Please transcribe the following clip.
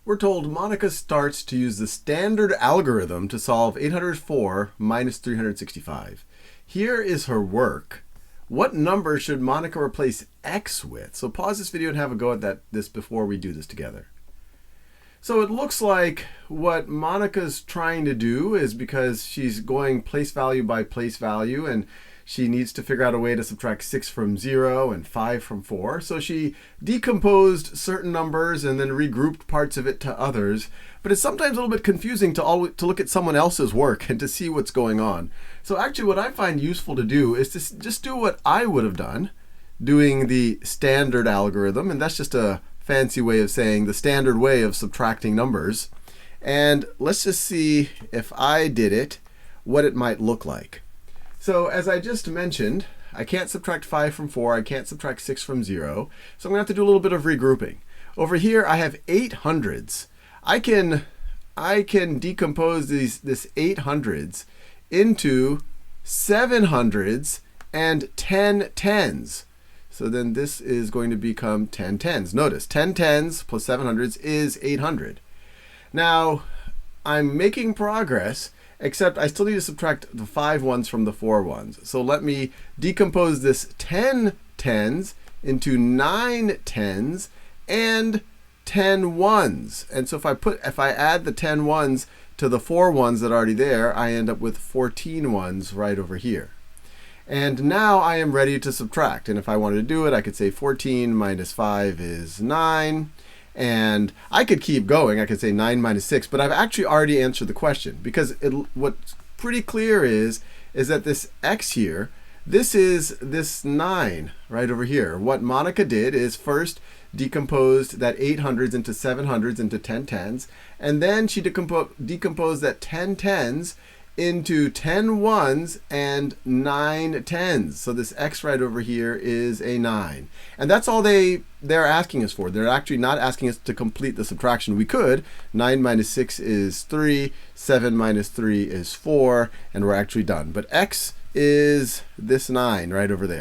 We're told Monica starts to use the standard algorithm to solve 804 minus 365. Here is her work. What number should Monica replace x with? So pause this video and have a go at this before we do this together. So it looks like what Monica's trying to do is, because she's going place value by place value, and she needs to figure out a way to subtract 6 from 0 and 5 from 4. So she decomposed certain numbers and then regrouped parts of it to others. But it's sometimes a little bit confusing to look at someone else's work and to see what's going on. So actually what I find useful to do is to just do what I would have done, doing the standard algorithm. And that's just a fancy way of saying the standard way of subtracting numbers. And let's just see, if I did it, what it might look like. So as I just mentioned, I can't subtract 5 from 4. I can't subtract 6 from 0. So I'm going to have to do a little bit of regrouping. Over here, I have 8 hundreds. I can decompose this 8 hundreds into 7 hundreds and 10 tens. So then this is going to become 10 tens. Notice, 10 tens plus 7 hundreds is 800. Now, I'm making progress, except I still need to subtract the 5 ones from the 4 ones. So let me decompose this 10 tens into 9 tens and 10 ones. And so if I add the 10 ones to the 4 ones that are already there, I end up with 14 ones right over here. And now I am ready to subtract. And if I wanted to do it, I could say 14 minus 5 is 9. And I could keep going. I could say 9 minus 6. But I've actually already answered the question. Because what's pretty clear is that this x here, this is this 9 right over here. What Monica did is first decomposed that 8 hundreds into 7 hundreds into 10 tens. And then she decomposed that 10 tens into 10 ones and 9 tens. So this x right over here is a 9. And that's all they're asking us for. They're actually not asking us to complete the subtraction. We could. 9 minus 6 is 3. 7 minus 3 is 4. And we're actually done. But x is this 9 right over there.